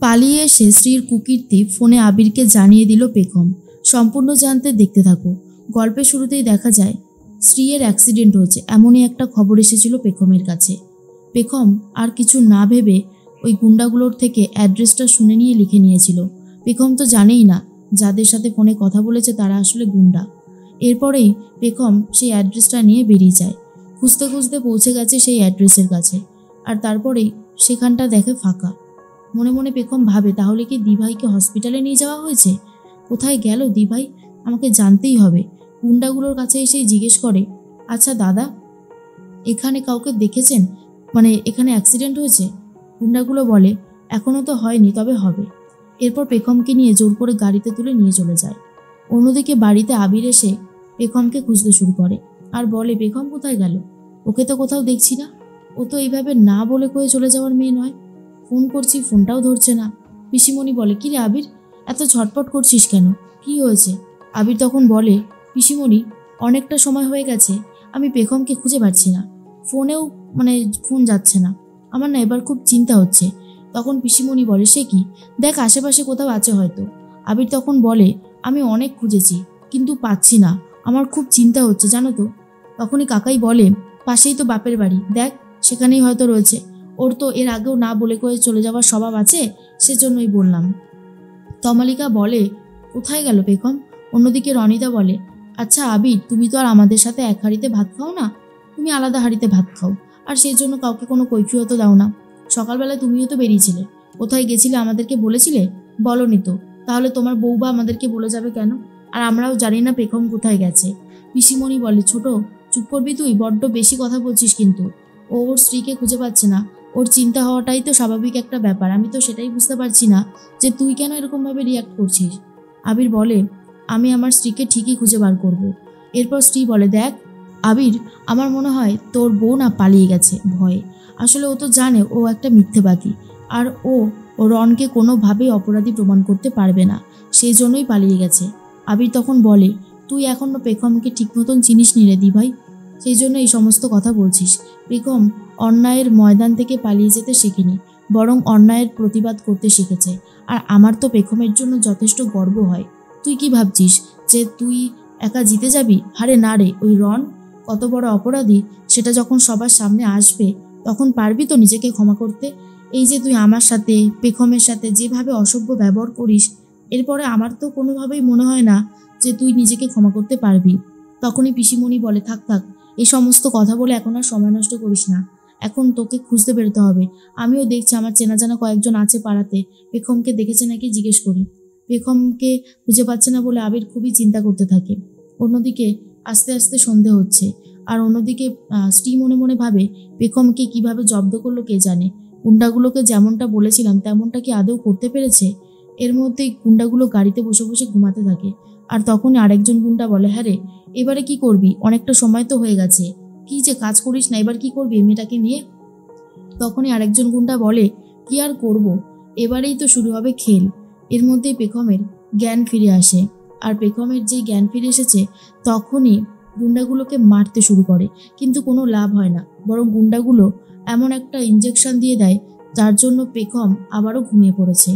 পালিয়ে এসে স্ত্রীর কুকীর্তি ফোনে আবিরকে জানিয়ে দিল পেখম। সম্পূর্ণ জানতে দেখতে থাকো। গল্পের শুরুতেই দেখা যায় স্ত্রীর অ্যাক্সিডেন্ট হয়েছে, এমনই একটা খবর এসেছিল পেখমের কাছে। পেখম আর কিছু না ভেবে ওই গুন্ডাগুলোর থেকে অ্যাড্রেসটা শুনে নিয়ে লিখে নিয়েছিল। পেখম তো জানেই না যাদের সাথে ফোনে কথা বলেছে তারা আসলে গুন্ডা। এরপরেই পেখম সেই অ্যাড্রেসটা নিয়ে বেরিয়ে যায়। খুঁজতে খুঁজতে পৌঁছে গেছে সেই অ্যাড্রেসের কাছে, আর তারপরেই সেখানটা দেখে ফাঁকা। মনে মনে পেখম ভাবে, তাহলে কি দিভাইকে হসপিটালে নিয়ে যাওয়া হয়েছে? কোথায় গেল দিভাই? আমাকে জানতেই হবে। গুন্ডাগুলোর কাছে এসেই জিজ্ঞেস করে, আচ্ছা দাদা, এখানে কাউকে দেখেছেন? মানে এখানে অ্যাক্সিডেন্ট হয়েছে? গুন্ডাগুলো বলে, এখনও তো হয়নি, তবে হবে। এরপর পেখমকে নিয়ে জোর করে গাড়িতে তুলে নিয়ে চলে যায়। অন্যদিকে বাড়িতে আবির এসে পেখমকে খুঁজতে শুরু করে আর বলে, পেখম কোথায় গেল? ওকে তো কোথাও দেখছি না। ও তো এইভাবে না বলে কয়ে চলে যাওয়ার মেয়ে নয়। ফোন করছি, ফোনটাও ধরছে না। পিসিমণি বলে, কি রে আবির, এত ঝটপট করছিস কেন? কি হয়েছে? আবির তখন বলে, পিসিমণি, অনেকটা সময় হয়ে গেছে, আমি পেখমকে খুঁজে পাচ্ছি না। ফোনেও ফোন যাচ্ছে না। আমার না এবার খুব চিন্তা হচ্ছে। তখন পিসিমণি বলে, সে কি? দেখ আশেপাশে কোথাও আছে হয়তো। আবির তখন বলে, আমি অনেক খুঁজেছি কিন্তু পাচ্ছি না, আমার খুব চিন্তা হচ্ছে জানো তো। তখনই কাকাই বলে, পাশেই তো বাপের বাড়ি, দেখ সেখানেই হয়তো রয়েছে। ওর তো এর আগেও না বলে কয়ে চলে যাওয়ার স্বভাব আছে, সেজন্যই বললাম। তমালিকা বলে, কোথায় গেল পেখম? অন্যদিকে রনিতা বলে, আচ্ছা আবির, তুমি তো আর আমাদের সাথে এক হাঁড়িতে ভাত খাও না, তুমি আলাদা হাঁড়িতে ভাত খাও, আর সেই জন্য কাউকে কোনো কৈফিয়তও দাও না। সকালবেলায় তুমিও তো বেরিয়েছিলে, কোথায় গেছিলে আমাদেরকে বলেছিলে? বলনি তো, তাহলে তোমার বউবা আমাদেরকে বলে যাবে কেন? আর আমরাও জানি না পেখম কোথায় গেছে। পিসিমণি বলে, ছোট চুপ করবি তুই, বড্ড বেশি কথা বলছিস কিন্তু। ও ওর স্ত্রীকে খুঁজে পাচ্ছে না, ওর চিন্তা হওয়াটাই তো স্বাভাবিক একটা ব্যাপার। আমি তো সেটাই বুঝতে পারছি না যে তুই কেন এরকমভাবে রিয়াক্ট করছিস। আবির বলে, আমি আমার স্ত্রীকে ঠিকই খুঁজে বার করব। এরপর স্ত্রী বলে, দেখ আবির, আমার মনে হয় তোর বউ না পালিয়ে গেছে ভয়ে। আসলে ও তো জানে ও একটা মিথ্যেবাদী, আর ও রনকে কোনোভাবেই অপরাধী প্রমাণ করতে পারবে না, সেই জন্যই পালিয়ে গেছে। আবির তখন বলে, তুই এখনো পেখমকে ঠিক মতন চিনিস নি রে দিভাই, সেই জন্য এই সমস্ত কথা বলছিস। পেখম অন্যায়ের ময়দান থেকে পালিয়ে যেতে শেখেনি, বরং অন্যায়ের প্রতিবাদ করতে শিখেছে। আর আমার তো পেখমের জন্য যথেষ্ট গর্ব হয়। তুই কি ভাবছিস যে তুই একা জিতে যাবি? আরে না রে, ওই রন কত বড় অপরাধী সেটা যখন সবার সামনে আসবে তখন পারবি তো নিজেকে ক্ষমা করতে? এই যে তুই আমার সাথে পেখমের সাথে যেভাবে অসভ্য ব্যবহার করিস, এরপরে আমার তো কোনোভাবেই মনে হয় না যে তুই নিজেকে ক্ষমা করতে পারবি। তখনই পিসিমণি বলে, থাক থাক, এই সমস্ত কথা বলে এখন আর সময় নষ্ট করিস না, এখন তোকে খুঁজতে বেরোতে হবে। আমিও দেখছি আমার চেনা জানা কয়েকজন আছে পাড়াতে, পেখমকে দেখেছে নাকি জিজ্ঞেস করি। পেখমকে খুঁজে পাচ্ছে না বলে আবির খুবই চিন্তা করতে থাকে। অন্যদিকে আস্তে আস্তে সন্ধে হচ্ছে, আর অন্যদিকে স্ত্রী মনে মনে ভাবে, পেখমকে কিভাবে জব্দ করলো কে জানে। গুন্ডাগুলোকে যেমনটা বলেছিলাম তেমনটা কি আদৌ করতে পেরেছে? এর মধ্যেই গুন্ডাগুলো গাড়িতে বসে বসে ঘুমাতে থাকে। আর তখনই আরেকজন গুন্ডা বলে, হ্যাঁ রে, এবারে কি করবি? অনেকটা সময় তো হয়ে গেছে, কি যে কাজ করিস না, এবার কি করবি মেয়েটাকে নিয়ে? তখনই আরেকজন গুন্ডা বলে, কি আর করব, এবারেই তো শুরু হবে খেল। এর মধ্যেই পেখমের জ্ঞান ফিরে আসে, আর পেখমের যেই জ্ঞান ফিরে এসেছে তখনই গুন্ডাগুলোকে মারতে শুরু করে, কিন্তু কোনো লাভ হয় না, বরং গুন্ডাগুলো এমন একটা ইঞ্জেকশন দিয়ে দেয় যার জন্য পেখম আবারও ঘুমিয়ে পড়েছে।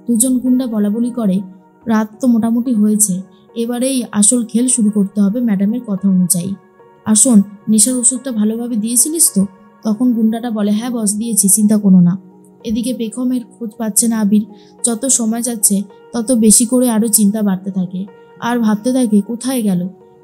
দুজন গুন্ডা বলাবলি করে, রাত তো মোটামুটি হয়েছে, এবারেই আসল খেল শুরু করতে হবে ম্যাডামের কথা অনুযায়ী। আসুন, নেশার ওষুধটা ভালোভাবে দিয়েছিলিস তো? তখন গুন্ডাটা বলে, হ্যাঁ বস দিয়েছি, চিন্তা করো না। এদিকে পেখমের খোঁজ পাচ্ছে না আবির। যত সময় যাচ্ছে তত বেশি করে আরও চিন্তা বাড়তে থাকে, আর ভাবতে থাকে কোথায় গেল,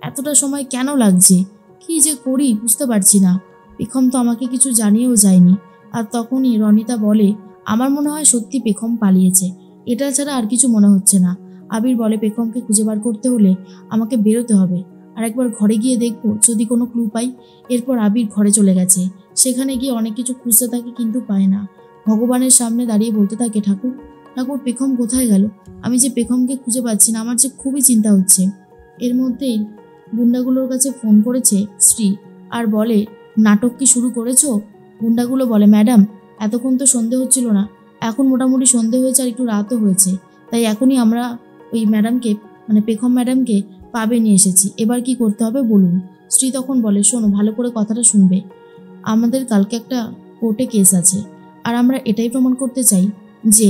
এতটা সময় কেন লাগছে, কি যে করি বুঝতে পারছি না। পেখম তো আমাকে কিছু জানিয়েও যায়নি। আর তখনই রনিতা বলে, আমার মনে হয় সত্যি পেখম পালিয়েছে, এটা ছাড়া আর কিছু মনে হচ্ছে না। আবির বলে, পেখমকে খুঁজে বার করতে হলে আমাকে বেরোতে হবে, আর একবার ঘরে গিয়ে দেখবো যদি কোনো ক্লু পাই। এরপর আবির ঘরে চলে গেছে। সেখানে গিয়ে অনেক কিছু খুঁজতে থাকে কিন্তু পায় না। ভগবানের সামনে দাঁড়িয়ে বলতে থাকে, ঠাকুর ঠাকুর, পেখম কোথায় গেল? আমি যে পেখমকে খুঁজে পাচ্ছি না, আমার যে খুবই চিন্তা হচ্ছে। এর মধ্যেই গুন্ডাগুলোর কাছে ফোন করেছে স্ত্রী, আর বলে, নাটক কি শুরু করেছো? গুন্ডাগুলো বলে, ম্যাডাম এতক্ষণ তো সন্ধে হচ্ছিল না, এখন মোটামুটি সন্ধে হয়েছে আর একটু রাতও হয়েছে, তাই এখনই আমরা ওই ম্যাডামকে পেখম ম্যাডামকে পাবে নিয়ে এসেছি, এবার কি করতে হবে বলুন। স্ত্রী তখন বলে, শোনো ভালো করে কথাটা শুনবে, আমাদের কালকে একটা কোর্টে কেস আছে, আর আমরা এটাই প্রমাণ করতে চাই যে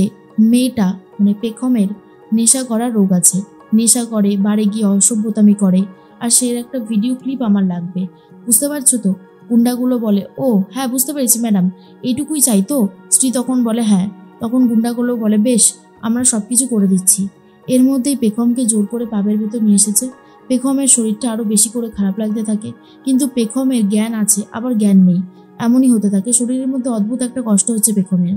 মেয়েটা মানে পেখমের নেশা করার রোগ আছে, নেশা করে, বারে গিয়ে অসভ্যতামি করে, আর সে একটা ভিডিও ক্লিপ আমার লাগবে, বুঝতে পারছো তো? গুন্ডাগুলো বলে, ও হ্যাঁ বুঝতে পেরেছি ম্যাডাম, এইটুকুই চাই তো? স্ত্রী তখন বলে হ্যাঁ। তখন গুন্ডাগুলো বলে বেশ, আমরা সব কিছু করে দিচ্ছি। এর মধ্যেই পেখমকে জোর করে পাবের ভেতর নিয়ে এসেছে। পেখমের শরীরটা আরও বেশি করে খারাপ লাগতে থাকে, কিন্তু পেখমের জ্ঞান আছে আবার জ্ঞান নেই, এমনই হতে থাকে। শরীরের মধ্যে অদ্ভুত একটা কষ্ট হচ্ছে পেখমের।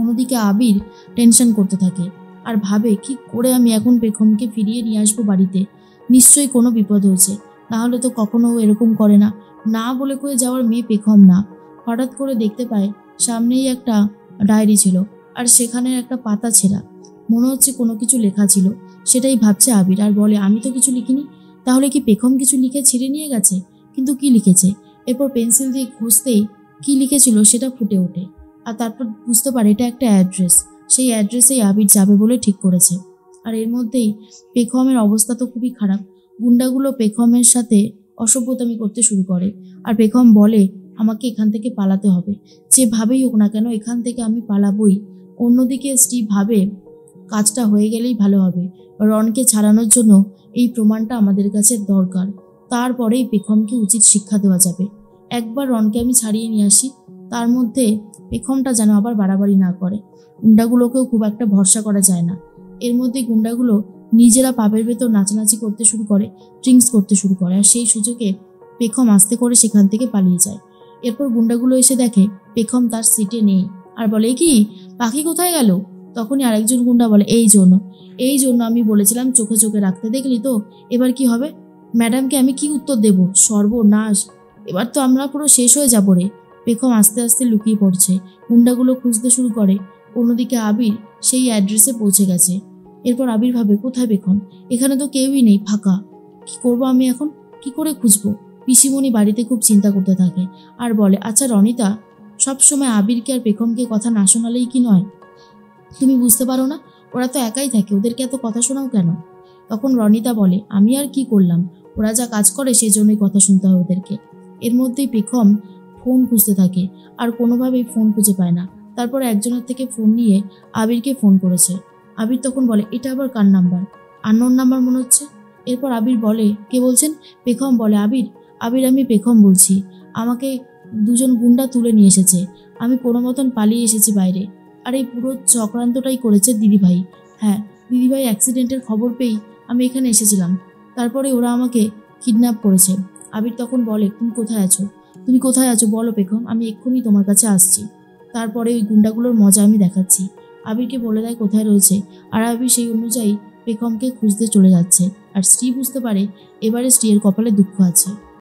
অন্যদিকে আবির টেনশন করতে থাকে আর ভাবে কি করে আমি এখন পেখমকে ফিরিয়ে নিয়ে আসবো বাড়িতে। নিশ্চয়ই কোনো বিপদ হয়েছে, নাহলে তো কখনো এরকম করে না। না বলে কয়ে যাওয়ার মেয়ে পেখম না। হঠাৎ করে দেখতে পায় সামনেই একটা ডায়েরি ছিল, আর সেখানে একটা পাতা ছেঁড়া, মনে হচ্ছে কোনো কিছু লেখা ছিল। সেটাই ভাবছে আবির আর বলে আমি তো কিছু লিখিনি, তাহলে কি পেখম কিছু লিখে ছিঁড়ে নিয়ে গেছে? কিন্তু কি লিখেছে? এরপর পেন্সিল দিয়ে ঘষতেই কি লিখেছিল সেটা ফুটে ওঠে, আর তারপর বুঝতে পারে এটা একটা অ্যাড্রেস। সেই অ্যাড্রেসেই আবির যাবে বলে ঠিক করেছে। আর এর মধ্যেই পেখমের অবস্থা তো খুবই খারাপ। গুন্ডাগুলো পেখমের সাথে অসভ্যতামি করতে শুরু করে, আর পেখম বলে আমাকে এখান থেকে পালাতে হবে, যেভাবেই হোক না কেন এখান থেকে আমি পালাবই। অন্যদিকে স্টিভ ভাবে কাজটা হয়ে গেলেই ভালো হবে, রনকে ছাড়ানোর জন্য এই প্রমাণটা আমাদের কাছে দরকার, তারপরেই পেখমকে উচিত শিক্ষা দেওয়া যাবে। একবার রনকে আমি ছাড়িয়ে নিয়ে আসি, তার মধ্যে পেখমটা যেন আবার বাড়াবাড়ি না করে। গুন্ডাগুলোকেও খুব একটা ভরসা করা যায় না। এর মধ্যে গুন্ডাগুলো নিজেরা পাবের ভেতর নাচানাচি করতে শুরু করে, ড্রিঙ্কস করতে শুরু করে, আর সেই সুযোগে পেখম আস্তে করে সেখান থেকে পালিয়ে যায়। এরপর গুন্ডাগুলো এসে দেখে পেখম তার সিটে নেই, আর বলে কি পাখি কোথায় গেল? তখনই আরেকজন গুন্ডা বলে এই জন্য আমি বলেছিলাম চোখে চোখে রাখতে, দেখলি তো এবার কি হবে? ম্যাডামকে আমি কি উত্তর দেব? সর্বনাশ, এবার তো আমরা পুরো শেষ হয়ে যাবো রে। পেখম আস্তে আস্তে লুকিয়ে পড়ছে, গুন্ডাগুলো খুঁজতে শুরু করে। অন্যদিকে আবির সেই অ্যাড্রেসে পৌঁছে গেছে। এরপর আবির ভাবে কোথায় পেখম? এখানে তো কেউই নেই, ফাঁকা। কি করব আমি এখন? কি করে খুঁজবো? পিসিমণি বাড়িতে খুব চিন্তা করতে থাকে আর বলে আচ্ছা রনিতা, সবসময় আবিরকে আর পেখমকে কথা না শোনালেই কি নয়? তুমি বুঝতে পারো না? ওরা তো একাই থাকে, ওদেরকে এত কথা শোনাও কেন? তখন রনিতা বলে আমি আর কি করলাম, ওরা যা কাজ করে সেজন্যই কথা শুনতে হয় ওদেরকে। এর মধ্যেই পেখম ফোন খুঁজতে থাকে আর কোনোভাবেই ফোন খুঁজে পায় না। তারপর একজনের থেকে ফোন নিয়ে আবিরকে ফোন করেছে। আবির তখন বলে এটা আবার কার নাম্বার? আননোন নাম্বার মনে হচ্ছে। এরপর আবির বলে কে বলছেন? পেখম বলে আবির আবির আমি পেখম বলছি, আমাকে দুজন গুন্ডা তুলে নিয়ে এসেছে, আমি কোনো মতন পালিয়ে এসেছি বাইরে, আর এই পুরো চক্রান্তটাই করেছে দিদিভাই। হ্যাঁ, দিদিভাই অ্যাক্সিডেন্টের খবর পেয়েই আমি এখানে এসেছিলাম, তারপরে ওরা আমাকে কিডন্যাপ করেছে। আবির তখন বলে তুমি কোথায় আছো বলো পেখম, আমি এক্ষুনি তোমার কাছে আসছি। তারপরে ওই গুন্ডাগুলোর মজা আমি দেখাচ্ছি। আবিরকে বলে দেয় কোথায় রয়েছে, আর আবির সেই অনুযায়ী পেখমকে খুঁজতে চলে যাচ্ছে। আর স্ত্রী বুঝতে পারে এবারে স্ত্রীর কপালে দুঃখ আছে।